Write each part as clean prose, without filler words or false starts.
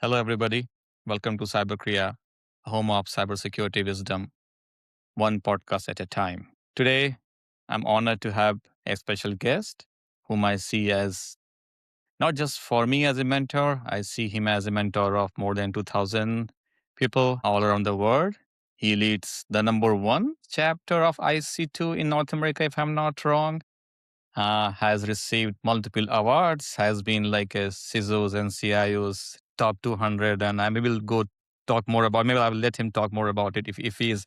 Hello, everybody. Welcome to Cyberkriya, home of cybersecurity wisdom, one podcast at a time. Today, I'm honored to have a special guest whom I see as not just for me as a mentor, I see him as a mentor of more than 2,000 people all around the world. He leads the number one chapter of IC2 in North America, if I'm not wrong. Has received multiple awards, has been like a CISOs and CIOs top 200. And I maybe will go talk more about, maybe I will let him talk more about it if he is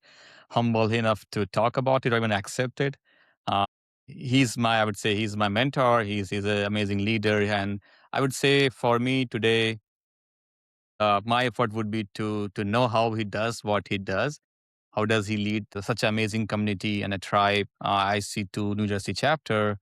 humble enough to talk about it or even accept it. Uh, I would say he's my mentor. He's an amazing leader. And I would say for me today, my effort would be to know how he does what he does. How does he lead such an amazing community and a tribe? I see two New Jersey chapter,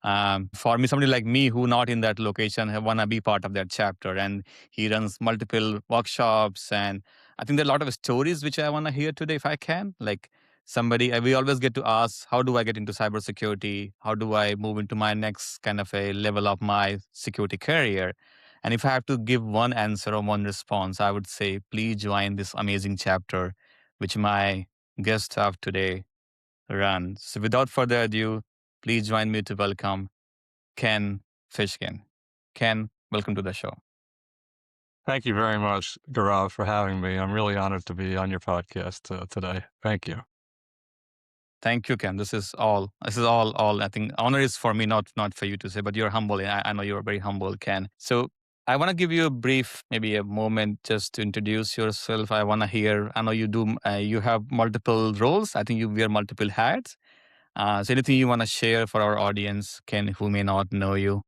for me, somebody like me who not in that location want to be part of that chapter, and he runs multiple workshops, and I think there are a lot of stories which I want to hear today if I can. Like somebody, we always get to ask, how do I get into cybersecurity? How do I move into my next kind of a level of my security career? And if I have to give one answer or one response, I would say, please join this amazing chapter, which my guest of today run. So without further ado, please join me to welcome Ken Fishkin. Ken, welcome to the show. Thank you very much, Gaurav, for having me. I'm really honored to be on your podcast today. Thank you. Thank you, Ken. This is all. I think honor is for me, not for you to say, but you're humble. And I know you're very humble, Ken. So I want to give you a brief, maybe a moment just to introduce yourself. I want to hear. I know you do. You have multiple roles. I think you wear multiple hats. So anything you want to share for our audience, Ken, who may not know you?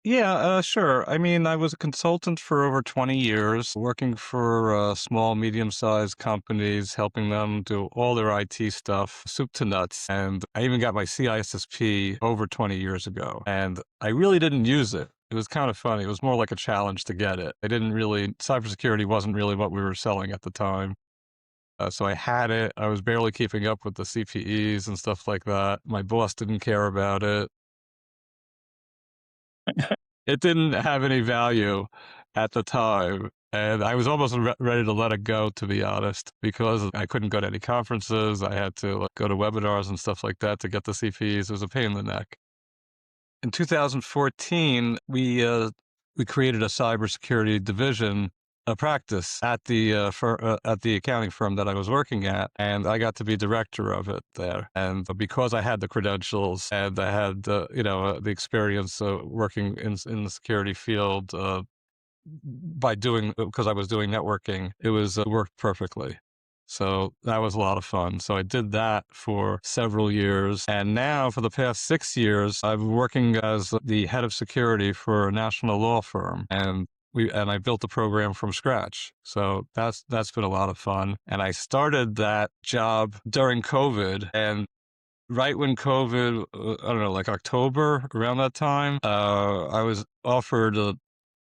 Yeah, sure. I mean, I was a consultant for over 20 years, working for small, medium-sized companies, helping them do all their IT stuff, soup to nuts. And I even got my CISSP over 20 years ago, and I really didn't use it. It was kind of funny. It was more like a challenge to get it. Cybersecurity wasn't really what we were selling at the time. So I had it. I was barely keeping up with the CPEs and stuff like that. My boss didn't care about it. It didn't have any value at the time. And I was almost ready to let it go, to be honest, because I couldn't go to any conferences. I had to go to webinars and stuff like that to get the CPs. It was a pain in the neck. In 2014, we created a cybersecurity division, a practice at at the accounting firm that I was working at, and I got to be director of it there. And because I had the credentials and I had the experience working in the security field because I was doing networking, it was worked perfectly. So that was a lot of fun. So I did that for several years. And now for the past 6 years, I'm working as the head of security for a national law firm. And I built the program from scratch. So that's been a lot of fun. And I started that job during COVID, and right when COVID, I don't know, like October, around that time, I was offered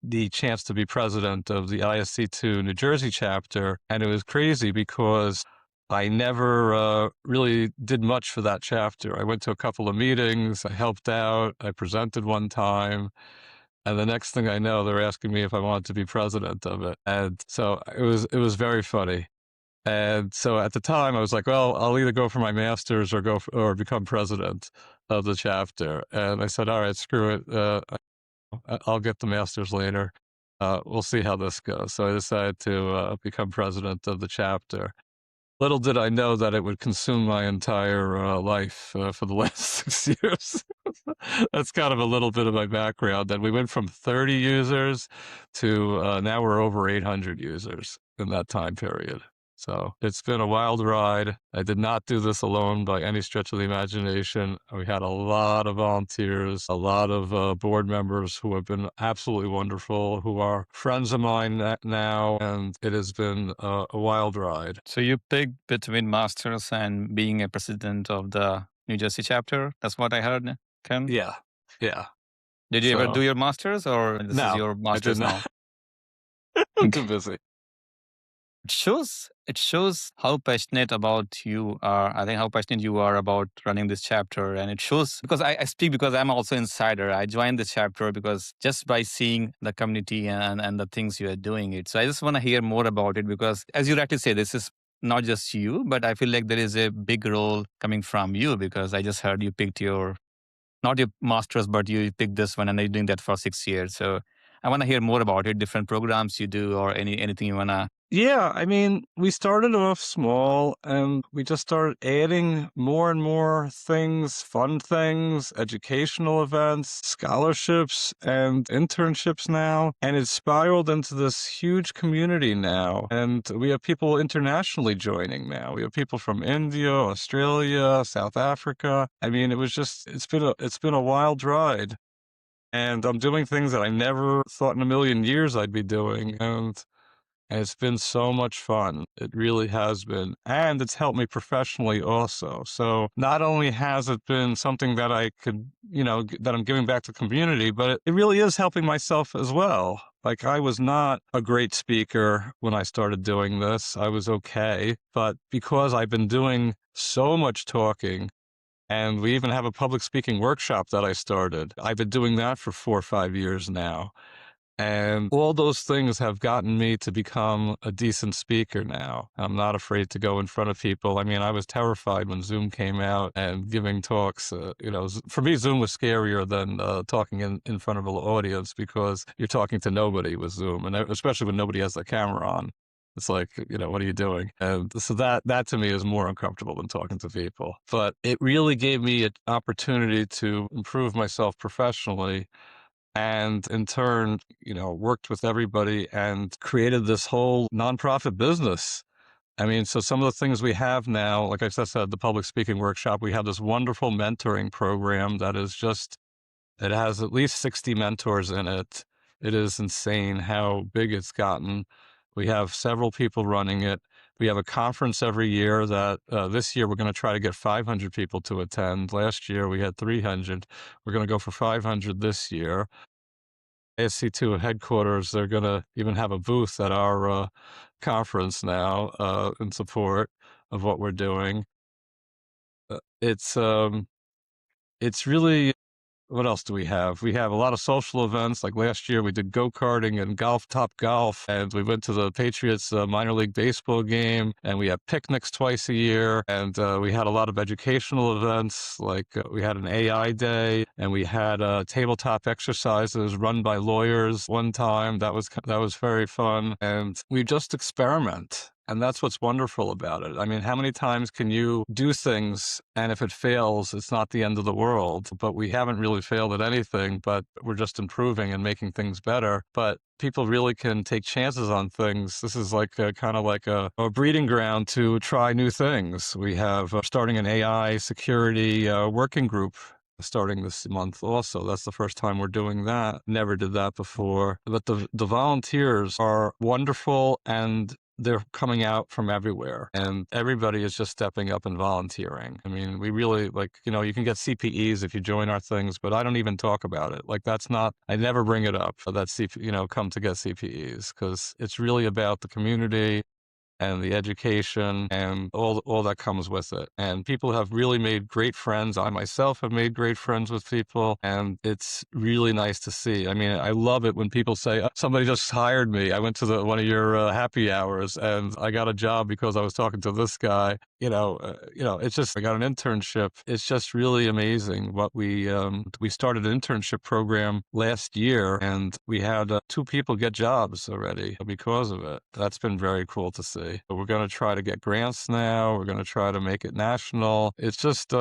the chance to be president of the ISC2 New Jersey chapter. And it was crazy because I never really did much for that chapter. I went to a couple of meetings, I helped out, I presented one time. And the next thing I know, they're asking me if I wanted to be president of it. And so it was very funny. And so at the time, I was like, well, I'll either go for my master's or become president of the chapter. And I said, all right, screw it. I'll get the master's later. We'll see how this goes. So I decided to become president of the chapter. Little did I know that it would consume my entire life for the last 6 years. That's kind of a little bit of my background. And we went from 30 users to now we're over 800 users in that time period. So it's been a wild ride. I did not do this alone by any stretch of the imagination. We had a lot of volunteers, a lot of board members who have been absolutely wonderful, who are friends of mine now, and it has been a wild ride. So you picked between masters and being a president of the New Jersey chapter. That's what I heard, Ken. Yeah, yeah. Did you ever do So your masters, or this is no, your I did masters not. now? I'm too busy. It shows how passionate about you are. I think how passionate you are about running this chapter. And it shows because I speak because I'm also insider. I joined this chapter because just by seeing the community and the things you are doing it. So I just want to hear more about it because as you rightly say, this is not just you, but I feel like there is a big role coming from you because I just heard you picked your not your master's, but you picked this one and you're doing that for 6 years. So I want to hear more about it, different programs you do or anything you want to. Yeah, I mean, we started off small and we just started adding more and more things, fun things, educational events, scholarships, and internships now. And it's spiraled into this huge community now. And we have people internationally joining now. We have people from India, Australia, South Africa. I mean, it's been a wild ride. And I'm doing things that I never thought in a million years I'd be doing. And it's been so much fun. It really has been. And it's helped me professionally also. So not only has it been something that I could, that I'm giving back to the community, but it really is helping myself as well. Like I was not a great speaker when I started doing this. I was okay. But because I've been doing so much talking, and we even have a public speaking workshop that I started. I've been doing that for 4 or 5 years now. And all those things have gotten me to become a decent speaker now. I'm not afraid to go in front of people. I mean, I was terrified when Zoom came out and giving talks. For me, Zoom was scarier than talking in front of an audience because you're talking to nobody with Zoom, and especially when nobody has their camera on. It's like, what are you doing? And so that to me is more uncomfortable than talking to people. But it really gave me an opportunity to improve myself professionally and in turn, worked with everybody and created this whole nonprofit business. I mean, so some of the things we have now, like I said, the public speaking workshop, we have this wonderful mentoring program that is just, it has at least 60 mentors in it. It is insane how big it's gotten. We have several people running it. We have a conference every year that this year we're going to try to get 500 people to attend. Last year we had 300. We're going to go for 500 this year. ASC2 headquarters, they're going to even have a booth at our conference now in support of what we're doing. Uh, it's um, it's really what else do we have? We have a lot of social events. Like last year, we did go-karting and Top Golf, and we went to the Patriots minor league baseball game, and we have picnics twice a year, and we had a lot of educational events. Like we had an AI day, and we had tabletop exercises run by lawyers one time. That was very fun, and we just experiment. And that's what's wonderful about it. I mean, how many times can you do things and if it fails, it's not the end of the world? But we haven't really failed at anything, but we're just improving and making things better. But people really can take chances on things. This is like kind of like a breeding ground to try new things. We have starting an AI security working group starting this month also. That's the first time we're doing that. Never did that before. But the volunteers are wonderful and they're coming out from everywhere and everybody is just stepping up and volunteering. I mean, we really you can get CPEs if you join our things, but I don't even talk about it. Like I never bring it up that come to get CPEs because it's really about the community and the education and all that comes with it. And people have really made great friends. I myself have made great friends with people, and it's really nice to see. I mean, I love it when people say, somebody just hired me. I went to one of your happy hours and I got a job because I was talking to this guy. It's just, I got an internship. It's just really amazing what we started an internship program last year and we had 2 people get jobs already because of it. That's been very cool to see. We're going to try to get grants now. We're going to try to make it national. It's just,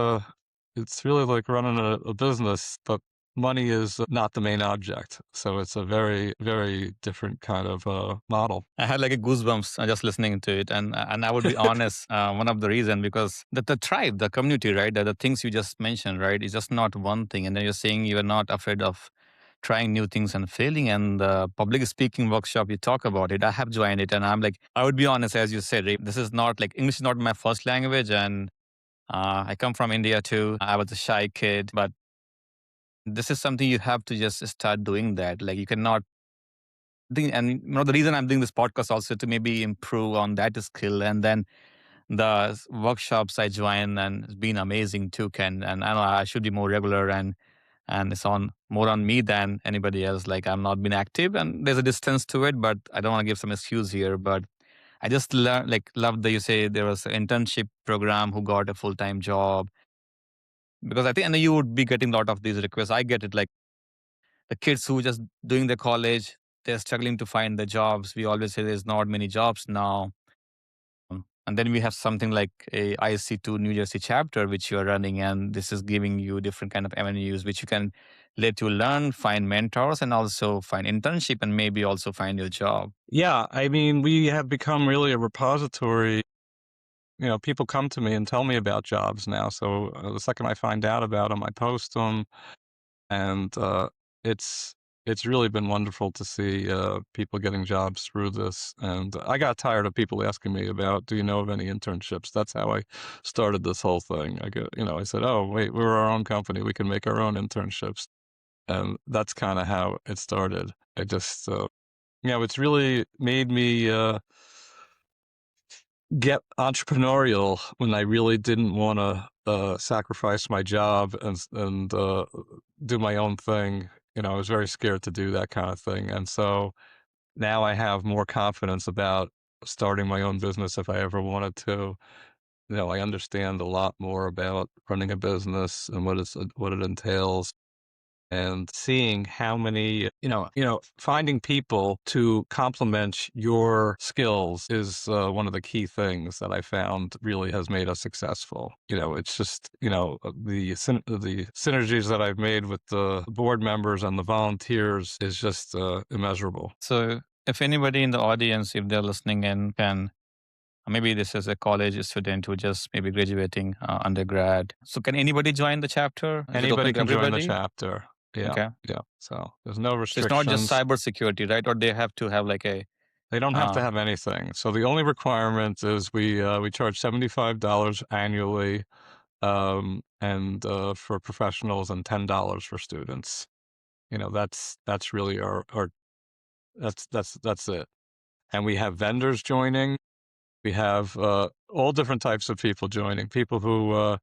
it's really like running a business, but money is not the main object. So it's a very, very different kind of model. I had like a goosebumps just listening to it, and I would be honest. One of the reason because the tribe, the community, right? The things you just mentioned, right? Is just not one thing, and then you're saying you are not afraid of trying new things and failing. And the public speaking workshop you talk about it, I have joined it, and I'm like, I would be honest, as you said, right? This is not like English is not my first language, and I come from India too. I was a shy kid, but this is something you have to just start doing that. Like you cannot And the reason I'm doing this podcast also to maybe improve on that skill. And then the workshops I join and it's been amazing too, Ken. And I know I should be more regular and it's on more on me than anybody else. Like I'm not been active and there's a distance to it, but I don't want to give some excuse here. But I just love that you say there was an internship program who got a full time job because I think I know you would be getting a lot of these requests. I get it like the kids who just doing the college, they're struggling to find the jobs. We always say there's not many jobs now. And then we have something like a IC2 New Jersey chapter, which you're running, and this is giving you different kind of avenues, which you can let you learn, find mentors, and also find internship, and maybe also find your job. Yeah, I mean, we have become really a repository. People come to me and tell me about jobs now. So the second I find out about them, I post them, and it's it's really been wonderful to see people getting jobs through this. And I got tired of people asking me about, do you know of any internships? That's how I started this whole thing. I said, oh wait, we're our own company. We can make our own internships, and that's kind of how it started. I just, it's really made me get entrepreneurial when I really didn't want to sacrifice my job and do my own thing. I was very scared to do that kind of thing, and so now I have more confidence about starting my own business if I ever wanted to. I understand a lot more about running a business and what it entails, and seeing how many, finding people to complement your skills is one of the key things that I found really has made us successful. It's just, the synergies that I've made with the board members and the volunteers is just immeasurable. So, if anybody in the audience, if they're listening in, can maybe this is a college student who just maybe graduating undergrad. So, can anybody join the chapter? Is it Anybody open to can join the everybody? chapter. Yeah, Okay. yeah. So there's no So it's not just restrictions. cybersecurity, right? Or they have to have like a They don't have to uh, have anything. So the only requirement is we charge $75 annually, and for professionals and $10 for students. That's really our that's it. And we have vendors joining. We have all different types of people joining. People who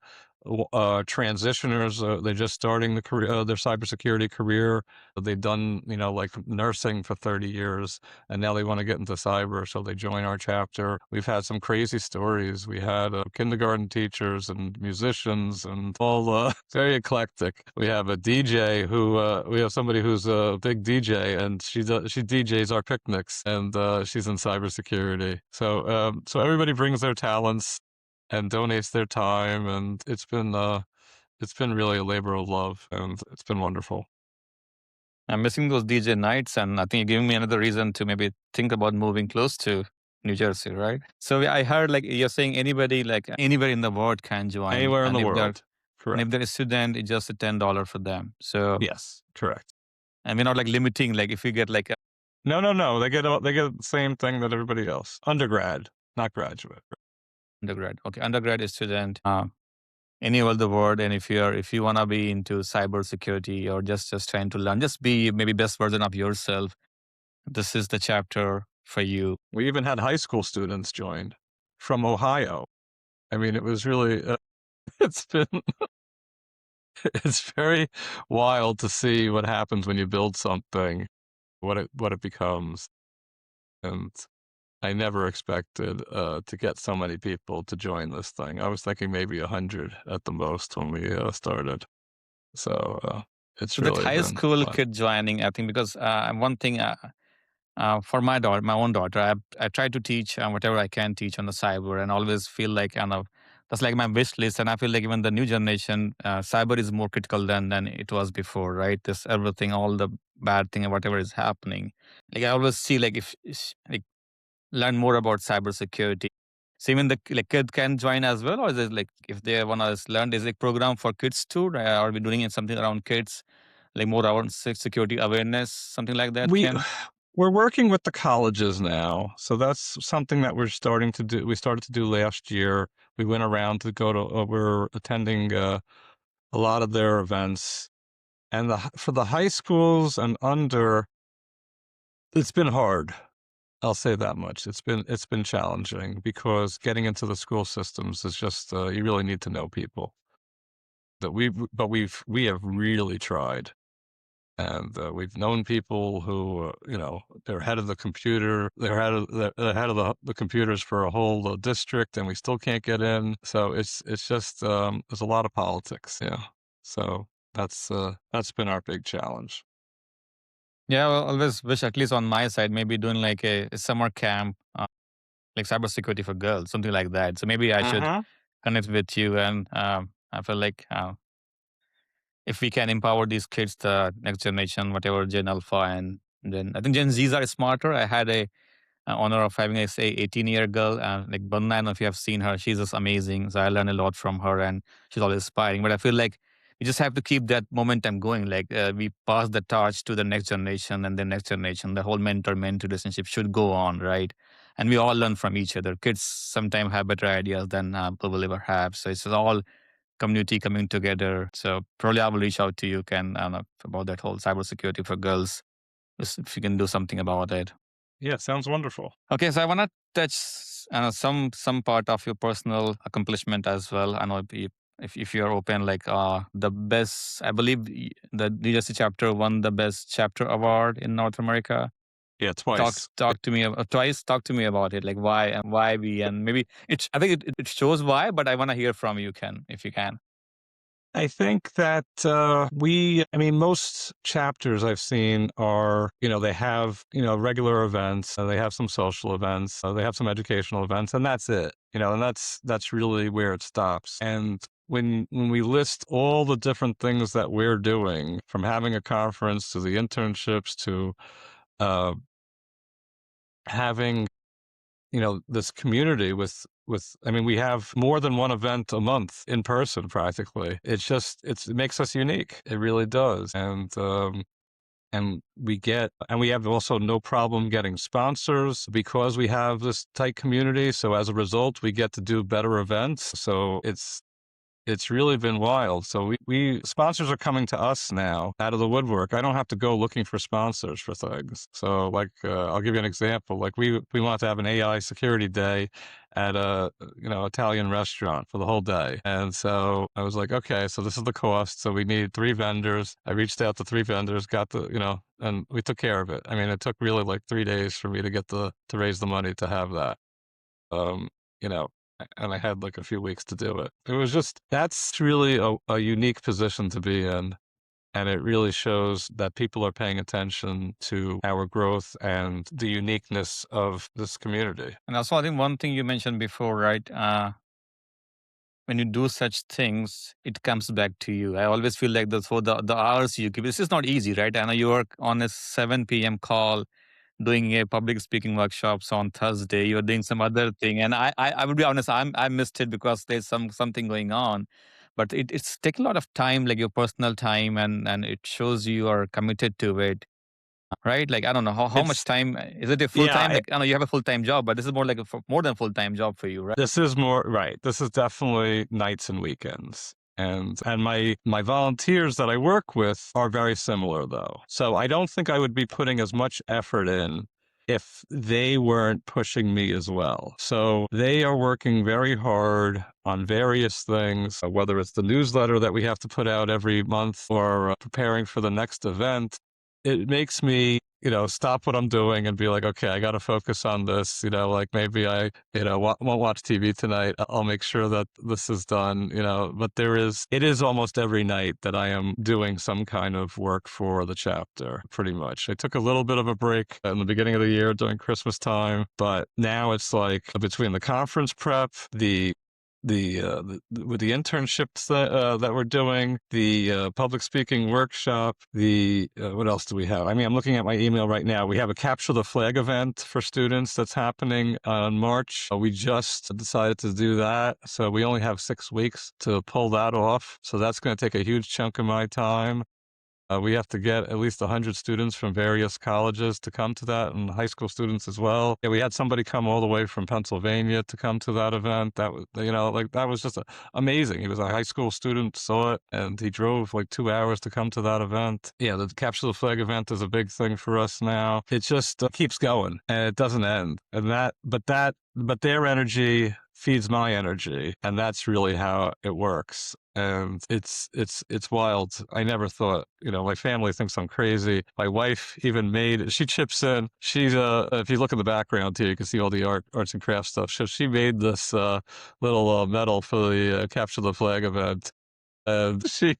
transitioners, they're just starting their cybersecurity career. They've done, like nursing for 30 years, and now they want to get into cyber, so they join our chapter. We've had some crazy stories. We had kindergarten teachers and musicians and all very eclectic. We have a DJ we have somebody who's a big DJ, and she DJs our picnics, and she's in cybersecurity. So everybody brings their talents and donates their time, and it's been really a labor of love, and it's been wonderful. I'm missing those DJ nights, and I think you're giving me another reason to maybe think about moving close to New Jersey, right? So I heard like you're saying anybody like anywhere in the world can join, Anywhere in and the if they're world. Correct. a student, it's just a $10 for them. So Yes, correct. and we're not like limiting like if you get like a No, no, no. They get the same thing that everybody else. Undergrad, not graduate. undergrad, okay, undergrad student, anywhere in the world, and if you wanna be into cybersecurity or just trying to learn, just be maybe best version of yourself. This is the chapter for you. We even had high school students join from Ohio. I mean, it was really, it's been, it's very wild to see what happens when you build something, what it becomes. And I never expected to get so many people to join this thing. I was thinking maybe 100 at the most when we started. So it's So that really high been school fun. kid joining, I think, because one thing for my own daughter, I try to teach whatever I can teach on the cyber, and always feel like kind of that's like my wish list. And I feel like even the new generation, cyber is more critical than it was before, right? This everything, all the bad thing, whatever is happening. Like I always see like if like learn more about cybersecurity. So even the like kid can join as well, or is it like if they want to learn, is it program for kids too? Are we doing it something around kids, like more around security awareness, something like that? We Ken? we're working with the colleges now, so that's something that we're starting to do. We started to do last year. We went around to go to. We're attending a lot of their events, and for the high schools and under, It's been hard. I'll say that much. It's been challenging because getting into the school systems is just you really need to know people. That we have really tried, and we've known people who they're head of the computer, they're head of the computers for a whole district, and we still can't get in. So it's just there's a lot of politics. Yeah. So that's been our big challenge. Yeah, well, always wish at least on my side, maybe doing like a summer camp, like cybersecurity for girls, something like that. So maybe I should Hmm. connect with you, and I feel like if we can empower these kids, the next generation, whatever Gen Alpha, and then I think Gen Zs are smarter. I had a honor of having a say 18-year girl, like Bandna. I don't know if you have seen her. She's just amazing. So I learned a lot from her, and she's always inspiring. But I feel like we just have to keep that momentum going. Like we pass the torch to the next generation and the next generation. The whole mentor-mentee relationship should go on, right? And we all learn from each other. Kids sometimes have better ideas than people will ever have. So it's all community coming together. So probably I will reach out to you, Ken, about that whole cybersecurity for girls. Just if you can do something about it. Yeah, sounds wonderful. Okay, so I want to touch some part of your personal accomplishment as well. I know if you're open, like the best, I believe the legacy chapter won the best chapter award in North America. Yeah, Talk twice. talk to me twice. Talk to me about it, like why and why we, and maybe it's. I think it shows why, but I want to hear from you, Ken, if you can. I think that I mean, most chapters I've seen are, they have, regular events, they have some social events, they have some educational events, and that's it, and that's really where it stops. And when we list all the different things that we're doing, from having a conference to the internships to uh, having this community with I mean, we have more than one event a month in person practically. It makes us unique. It really does. And we have also no problem getting sponsors because we have this tight community. So as a result, we get to do better events. So it's really been wild. So we sponsors are coming to us now out of the woodwork. I don't have to go looking for sponsors for things. So like, I'll give you an example. Like we want to have an AI security day at a, Italian restaurant for the whole day. And so I was like, okay, so this is the cost. So we need 3 vendors. I reached out to 3 vendors, got and we took care of it. I mean, it took really like 3 days for me to to raise the money to have that. Um, you know, and I had like a few weeks to do it. That's really a unique position to be in. And it really shows that people are paying attention to our growth and the uniqueness of this community. And also, I think one thing you mentioned before, right? When you do such things, it comes back to you. I always feel like for the hours you give, this is not easy, right? I know you work on a 7 p.m. call, doing a public speaking workshops on Thursday. You're doing some other thing, and I will be honest, I missed it because there's something going on. But it's taken a lot of time, like your personal time, and it shows you are committed to it, right? Like I don't know how much It's, time is it a full yeah, time? Like I know you have a full time job, but this is more like more than full time job for you, right? this is more right. This is definitely nights and weekends. And my volunteers that I work with are very similar though. So I don't think I would be putting as much effort in if they weren't pushing me as well. So they are working very hard on various things, whether it's the newsletter that we have to put out every month or preparing for the next event. It makes me, stop what I'm doing and be like, okay, I got to focus on this. Like maybe I, won't watch TV tonight. I'll make sure that this is done, but it is almost every night that I am doing some kind of work for the chapter, pretty much. I took a little bit of a break in the beginning of the year during Christmas time, but now it's like between the conference prep, with the internships that we're doing, the public speaking workshop, the what else do we have? I mean, I'm looking at my email right now. We have a Capture the Flag event for students that's happening on March. We just decided to do that, so we only have 6 weeks to pull that off. So that's going to take a huge chunk of my time. We have to get at least 100 students from various colleges to come to that, and high school students as well. Yeah, we had somebody come all the way from Pennsylvania to come to that event. That was, like that was just amazing. He was a high school student, saw it, and he drove like 2 hours to come to that event. Yeah, the Capture the Flag event is a big thing for us now. It just keeps going and it doesn't end. But their energy feeds my energy, and that's really how it works. And it's wild. I never thought, my family thinks I'm crazy. My wife even she chips in. She's if you look in the background here, you can see all the arts and crafts stuff. She made this little medal for the Capture the Flag event. And she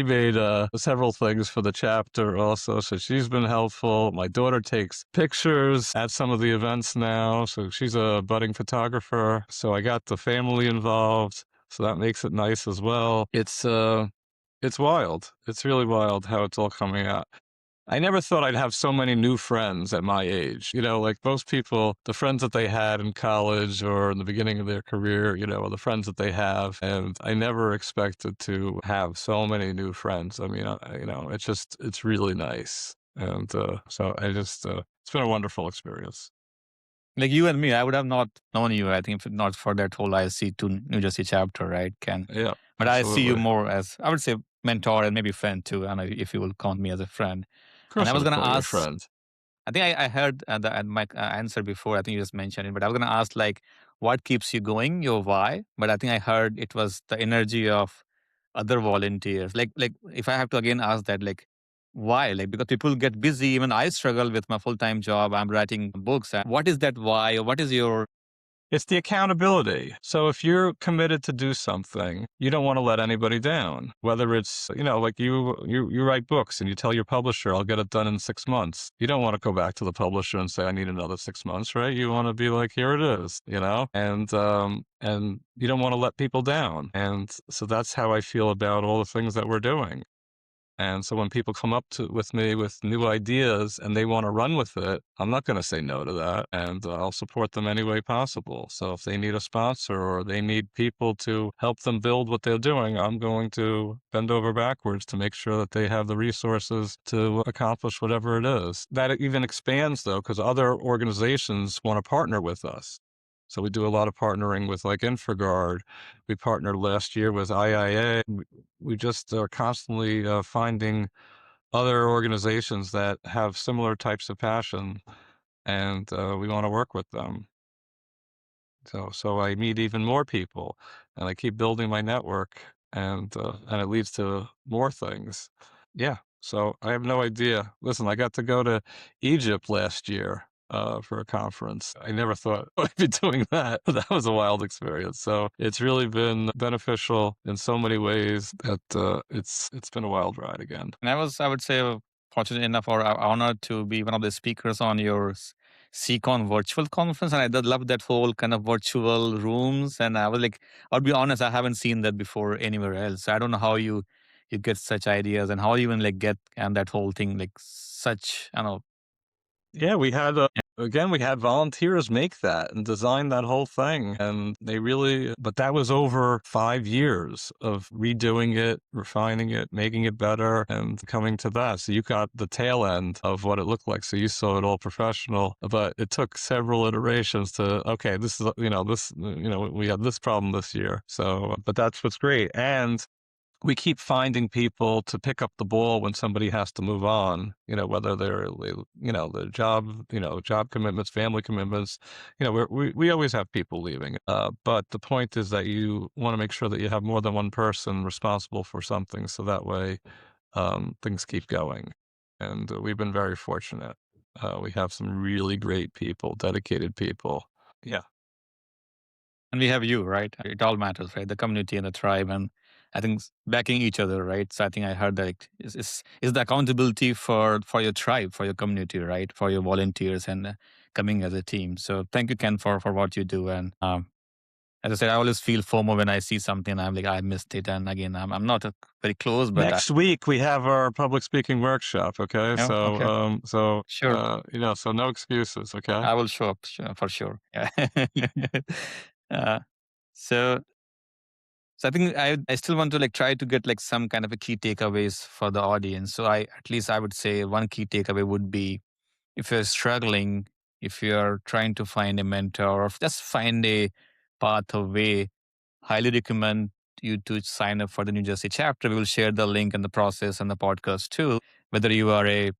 made several things for the chapter also. So she's been helpful. My daughter takes pictures at some of the events now. So she's a budding photographer. So I got the family involved. So that makes it nice as well. It's wild. It's really wild how it's all coming out. I never thought I'd have so many new friends at my age. Like most people, the friends that they had in college or in the beginning of their career, are the friends that they have. And I never expected to have so many new friends. I mean, it's really nice. And so it's been a wonderful experience. Like you and me, I would have not known you, I think, if not for that whole IC to New Jersey chapter, right, Ken? Yeah, But I see you absolutely. Of more as, I would say, mentor and maybe friend too. I don't know if you will count me as a friend. And I course, I was would going to call you a ask, friend. I think I heard my answer before. I think you just mentioned it, but I was going to ask, like, what keeps you going, your why? But I think I heard it was the energy of other volunteers. Like if I have to again ask that, like, why? Like, because people get busy. Even I struggle with my full time job. I'm writing books. What is that why? Or what is your It's the accountability. So if you're committed to do something, you don't want to let anybody down. Whether it's, like you write books and you tell your publisher, I'll get it done in 6 months. You don't want to go back to the publisher and say, I need another 6 months, right? You want to be like, here it is, and you don't want to let people down. And so that's how I feel about all the things that we're doing. And so when people come up with me with new ideas and they want to run with it, I'm not going to say no to that. And I'll support them any way possible. So if they need a sponsor or they need people to help them build what they're doing, I'm going to bend over backwards to make sure that they have the resources to accomplish whatever it is. That even expands though, because other organizations want to partner with us. So we do a lot of partnering with like InfraGard. We partnered last year with IIA. We just are constantly finding other organizations that have similar types of passion, and we want to work with them. So I meet even more people, and I keep building my network, and it leads to more things. Yeah. So I have no idea. Listen, I got to go to Egypt last year for a conference. I never thought I'd be doing that. That was a wild experience. So it's really been beneficial in so many ways that it's been a wild ride again. and I would say, fortunate enough or honored to be one of the speakers on your CCon virtual conference. And I did love that whole kind of virtual rooms. And I was like, I'll be honest, I haven't seen that before anywhere else. So I don't know how you get such ideas and how you even like get and that whole thing like such, I don't know. Yeah, we had volunteers make that and design that whole thing. And but that was over 5 years of redoing it, refining it, making it better, and coming to that. So you got the tail end of what it looked like. So you saw it all professional, but it took several iterations to, okay, this is, we had this problem this year. So, but that's what's great. And we keep finding people to pick up the ball when somebody has to move on, whether they're, the job commitments, family commitments, we always have people leaving. But the point is that you want to make sure that you have more than one person responsible for something. So that way, things keep going. And we've been very fortunate. We have some really great people, dedicated people. Yeah. And we have you, right? It all matters, right? The community and the tribe, and I think backing each other, right? So I think I heard that is the accountability for your tribe, for your community, right? For your volunteers and coming as a team. So thank you, Ken, for what you do. And as I said, I always feel FOMO when I see something. I'm like, I missed it. And again, I'm not very close, but Next week we have our public speaking workshop. Okay, so okay, sure, so no excuses. Okay. I will show up for sure. Yeah. uh, so So I think I still want to like try to get like some kind of a key takeaways for the audience. So at least I would say one key takeaway would be, if you're struggling, if you're trying to find a mentor or just find a path or way, highly recommend you to sign up for the New Jersey chapter. We will share the link and the process and the podcast too. Whether you are a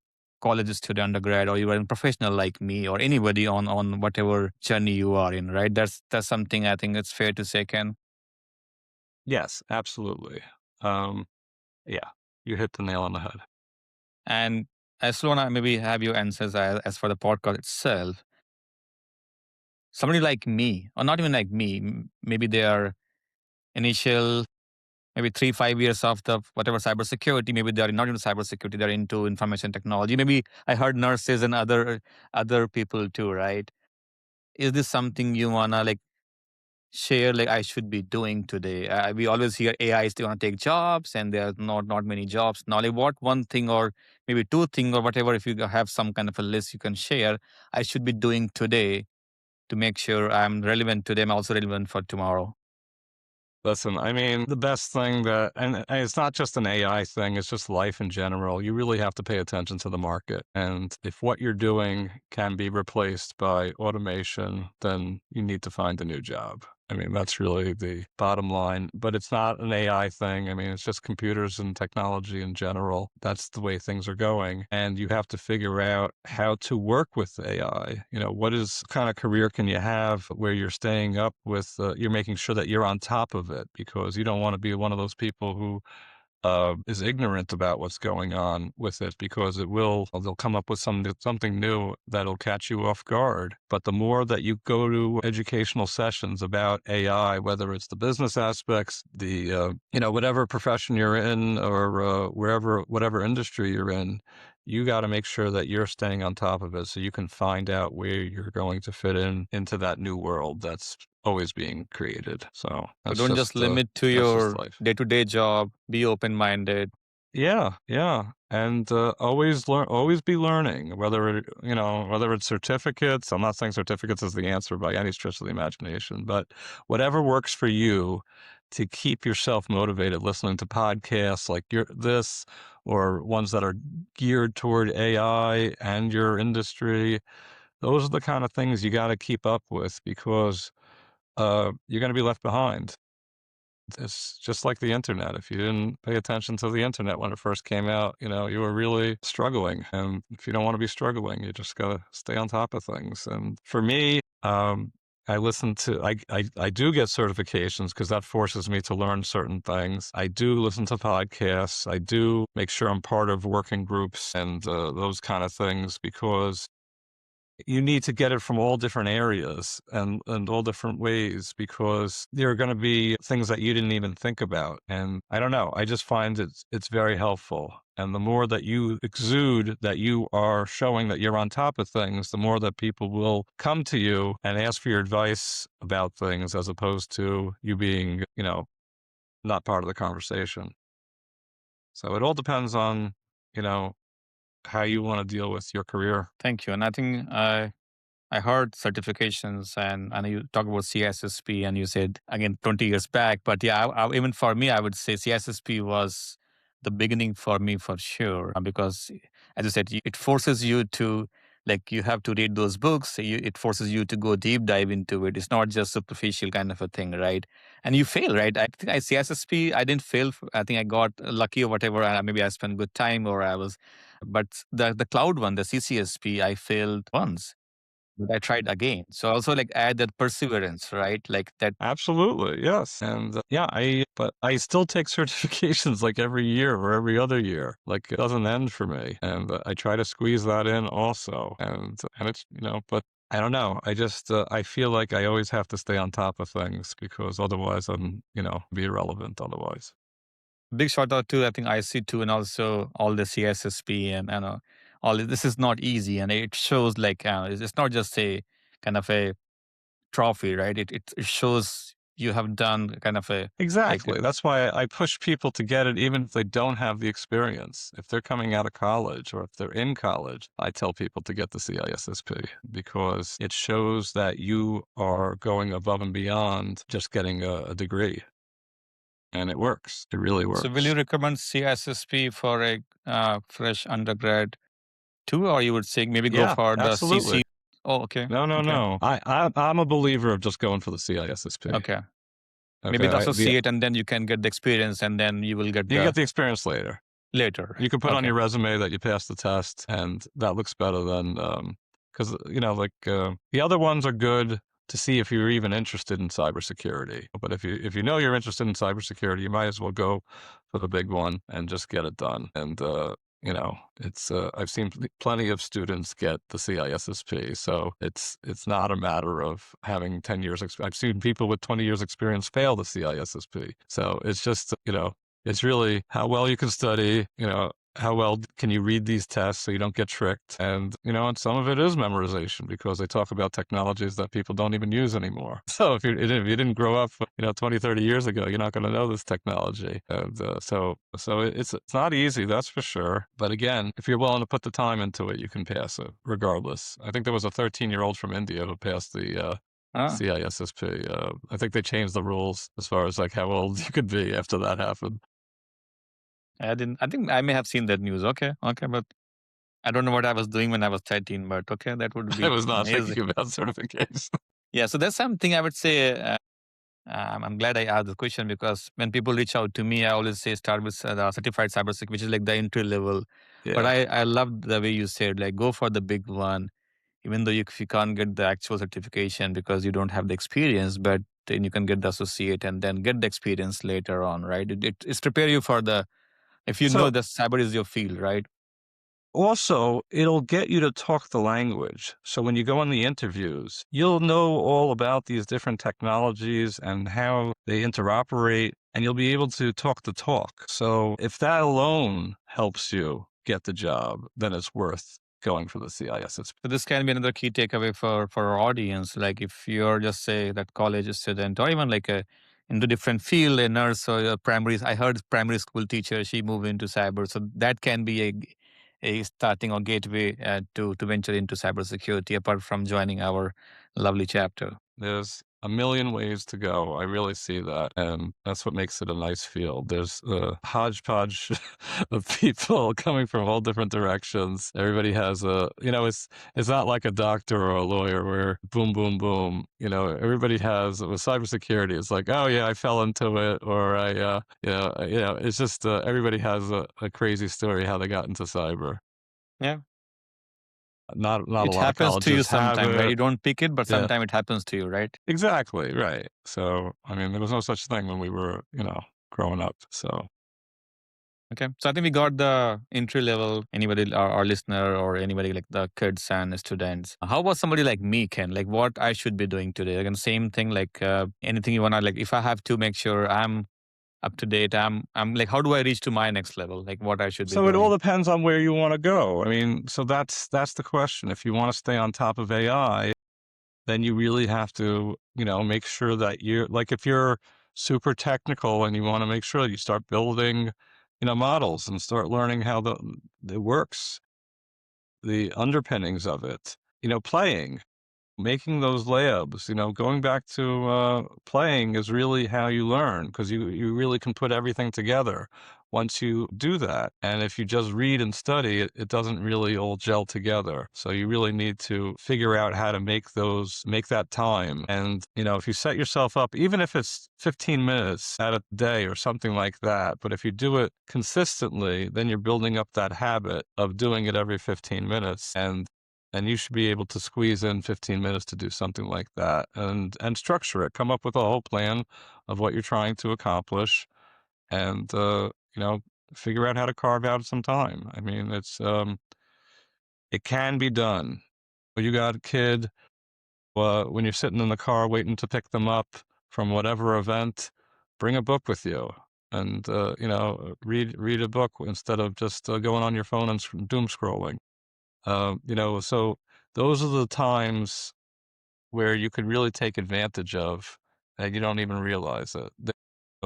college student, undergrad, or you are a professional like me, or anybody on whatever journey you are in, right? That's something I think it's fair to say, Ken. Yes, absolutely. Um, yeah, you hit the nail on the head. And I still want to maybe have your answers as for the podcast itself. Somebody like me, or not even like me, maybe they are initial maybe 3 5 years of the whatever cybersecurity, maybe they're not into cybersecurity, they're into information technology, maybe I heard nurses and other people too, right? Is this something you wanna like share, like I should be doing today? We always hear AI is gonna take jobs and there are not many jobs now. Like what one thing or maybe two thing or whatever, if you have some kind of a list you can share, I should be doing today to make sure I'm relevant today, I'm also relevant for tomorrow. Listen, I mean, the best thing that, and it's not just an AI thing, it's just life in general. You really have to pay attention to the market. And if what you're doing can be replaced by automation, then you need to find a new job. I mean, that's really the bottom line. But it's not an AI thing. I mean, it's just computers and technology in general. That's the way things are going. And you have to figure out how to work with AI. You know, what is kind of career can you have where you're staying up with, you're making sure that you're on top of it, because you don't want to be one of those people who is ignorant about what's going on with it, because they'll come up with something new that'll catch you off guard. But the more that you go to educational sessions about AI, whether it's the business aspects, the whatever profession you're in, or whatever industry you're in, you got to make sure that you're staying on top of it so you can find out where you're going to fit into that new world that's always being created. So So don't just limit to that's just your life. day-to-day job, be open-minded. Yeah, yeah, and always learn, always be learning. Whether it's certificates. I'm not saying certificates is the answer by any stretch of the imagination, but whatever works for you to keep yourself motivated. Listening to podcasts like this, or ones that are geared toward AI and your industry. Those are the kind of things you got to keep up with, because you're going to be left behind. It's just like the internet. If you didn't pay attention to the internet when it first came out, you were really struggling. And if you don't want to be struggling, you just got to stay on top of things. And for me, I listen to, I do get certifications because that forces me to learn certain things. I do listen to podcasts. I do make sure I'm part of working groups and those kind of things, because you need to get it from all different areas and all different ways, because there are going to be things that you didn't even think about. And I don't know, I just find it's very helpful. And the more that you exude that you are showing that you're on top of things, the more that people will come to you and ask for your advice about things, as opposed to you being, not part of the conversation. So it all depends on, you know, how you want to deal with your career. Thank you. And I think I heard certifications, and I know you talk about CSSP and you said again 20 years back. But yeah, even for me, I would say CSSP was the beginning for me for sure, because as I said, it forces you to like you have to read those books. It forces you to go deep dive into it. It's not just superficial kind of a thing, right? And you fail, right? I think I CSSP, I didn't fail. I think I got lucky or whatever. Maybe I spent good time or I was, but the cloud one, the CCSP, I failed once, but I tried again. So also like add that perseverance, right? Like that. Absolutely, yes, and, yeah, but I still take certifications, like, every year or every other year, like, it doesn't end for me, and, I try to squeeze that in also, and it's but I don't know, I just, I feel like I always have to stay on top of things, because otherwise be irrelevant otherwise. Big shout out to I think IC2 and also all the CSSP and all this is not easy, and it shows like it's not just a kind of a trophy, right? It shows you have done kind of a like Exactly. That's why I push people to get it, even if they don't have the experience. If they're coming out of college or if they're in college, I tell people to get the CISSP, because it shows that you are going above and beyond just getting a degree. and it works. It really So will you works. recommend CISSP for a fresh undergrad too, or you would say maybe go Yeah, for the CC? absolutely. Oh, okay, No, no, okay, no. I'm a believer of just going for the CISSP. okay. Maybe Okay, the associate, and then you can get the experience, and then you will get you the get the experience later. later, You right? can put on Okay. your resume that you passed the test, and that looks better than because the other ones are good to see if you're even interested in cybersecurity. But if you know you're interested in cybersecurity, you might as well go for the big one and just get it done. And it's I've seen plenty of students get the CISSP, so it's not a matter of having 10 years. I've seen people with 20 years experience fail the CISSP. So it's just it's really how well you can study, how well can you read these tests so you don't get tricked? And some of it is memorization because they talk about technologies that people don't even use anymore. So if you didn't grow up, 20, 30 years ago, you're not going to know this technology. And it's not easy, that's for sure. But again, if you're willing to put the time into it, you can pass it regardless. I think there was a 13-year-old from India who passed the Ah, CISSP. I think they changed the rules as far as like how old you could be after that happened. I didn't. I think I may have seen that news. Okay, okay, but I don't know what I was doing when I was 13. But okay, that would I be was not amazing. thinking about certification. Yeah. So that's something I would say. I'm glad I asked the question because when people reach out to me, I always say start with the certified cybersecurity, which is like the entry level. But Yeah. I love the way you said like go for the big one, even though if you can't get the actual certification because you don't have the experience, but then you can get the associate and then get the experience later on, right? It's prepare you for the if you know So the cyber is your field, right? also, it'll get you to talk the language. So when you go on the interviews, you'll know all about these different technologies and how they interoperate, and you'll be able to talk the talk. So if that alone helps you get the job, then it's worth going for the CISSP. So this can be another key takeaway for our audience. Like if you're just say that college student or even like a into different field, a nurse or a primary. I heard primary school teacher she moved into cyber, so that can be a starting or gateway to venture into cybersecurity. Apart from joining our lovely chapter. There's a million ways to go. I really see that. And that's what makes it a nice field. There's a hodgepodge of people coming from all different directions. Everybody has it's not like a doctor or a lawyer where boom, boom, boom. Everybody has with cybersecurity. It's like, oh yeah, I fell into it, or it's just everybody has a crazy story how they got into cyber. Yeah, Not a it lot of happens to you colleges have sometime, right? it. You don't pick it, but Yeah. sometime it happens to you, right? Exactly, right. So, I mean, there was no such thing when we were, growing up. So, Okay. So I think we got the entry level, anybody, our listener or anybody like the kids and students. How about somebody like me, Ken? Like what I should be doing today? Again, same thing, like anything you want to, like if I have to make sure I'm up to date, I'm like, how do I reach to my next level? Like what I should be so it all doing? depends on where you want to go. I mean, so that's the question. If you want to stay on top of AI, then you really have to, make sure that you're like if you're super technical and you want to make sure that you start building, models and start learning how it works, the underpinnings of it, playing. Making those layups, going back to playing is really how you learn because you really can put everything together once you do that. And if you just read and study, it doesn't really all gel together. So you really need to figure out how to make that time. And, if you set yourself up, even if it's 15 minutes out of the day or something like that, but if you do it consistently, then you're building up that habit of doing it every 15 minutes. And you should be able to squeeze in 15 minutes to do something like that and structure it. Come up with a whole plan of what you're trying to accomplish and, figure out how to carve out some time. I mean, it can be done. When you got a kid, when you're sitting in the car waiting to pick them up from whatever event, bring a book with you and, read a book instead of just going on your phone and doom scrolling. So those are the times where you could really take advantage of, and you don't even realize it.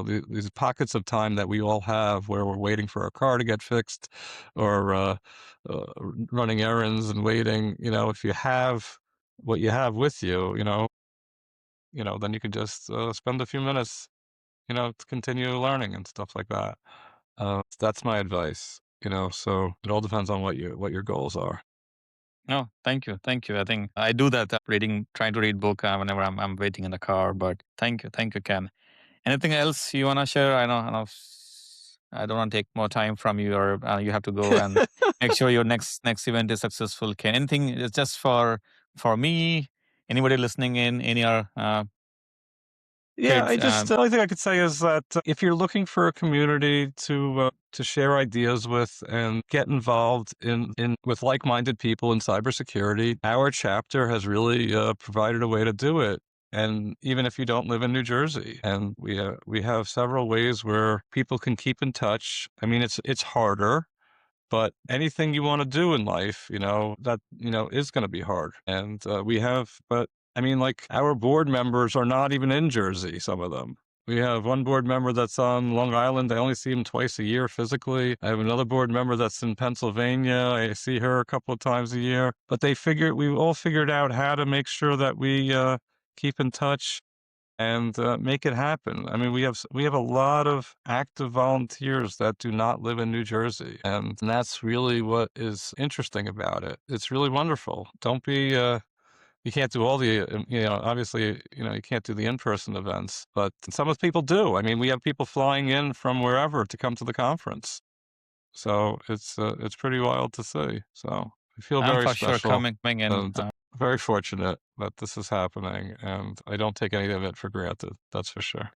These pockets of time that we all have where we're waiting for our car to get fixed or uh, running errands and waiting, if you have what you have with you, then you can just spend a few minutes to continue learning and stuff like that. That's my advice. So it all depends on what your goals are. No, thank you, thank you. I think I do that reading, trying to read book whenever I'm waiting in the car. But thank you, Ken. Anything else you wanna share? I don't want to take more time from you, or you have to go and make sure your next event is successful. Ken, anything? It's just for me. Anybody listening in? Any Yeah, kids? the only thing I could say is that if you're looking for a community to share ideas with and get involved in with like-minded people in cybersecurity, our chapter has really provided a way to do it. And even if you don't live in New Jersey, and we have several ways where people can keep in touch. I mean, it's harder, but anything you want to do in life, that, is going to be hard. And but I mean, like our board members are not even in Jersey, some of them. We have one board member that's on Long Island. I only see him twice a year physically. I have another board member that's in Pennsylvania. I see her a couple of times a year. But we've all figured out how to make sure that we keep in touch and make it happen. I mean, we have a lot of active volunteers that do not live in New Jersey, and that's really what is interesting about it. It's really wonderful. Don't be you can't do all the obviously you can't do the in-person events, but some of the people do. I mean, we have people flying in from wherever to come to the conference, so it's pretty wild to see. So I feel I'm very for sure special coming in. and very fortunate that this is happening, and I don't take any of it for granted. That's for sure.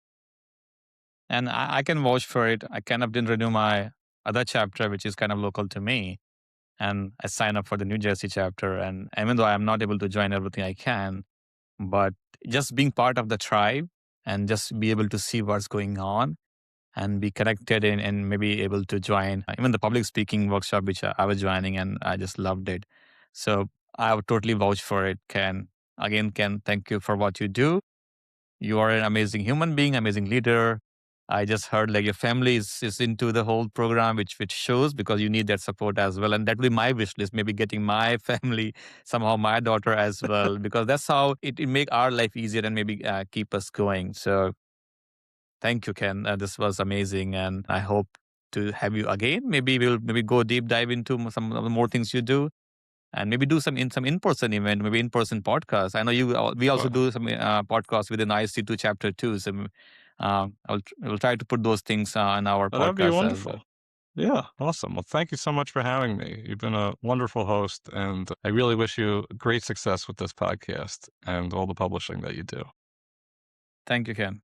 And I can vouch for it. I kind of didn't renew my other chapter, which is kind of local to me, and I signed up for the New Jersey chapter. And even though I'm not able to join everything I can, but just being part of the tribe and just be able to see what's going on and be connected and maybe able to join even the public speaking workshop which I was joining, and I just loved it. So I would totally vouch for it, Ken. Again, Ken, thank you for what you do. You are an amazing human being, amazing leader. I just heard like your family is into the whole program, which shows because you need that support as well. And that will be my wish list, maybe getting my family, somehow my daughter as well, because that's how it make our life easier and maybe keep us going. So thank you, Ken. This was amazing, and I hope to have you again. Maybe we'll maybe go deep dive into some of the more things you do, and maybe do some in person event, maybe in person podcast. I know we also Well, do some podcasts within IC2 chapter too. So we'll try to put those things on our that'd be podcast as well. wonderful. Yeah, awesome. Well, thank you so much for having me. You've been a wonderful host, and I really wish you great success with this podcast and all the publishing that you do. Thank you, Ken.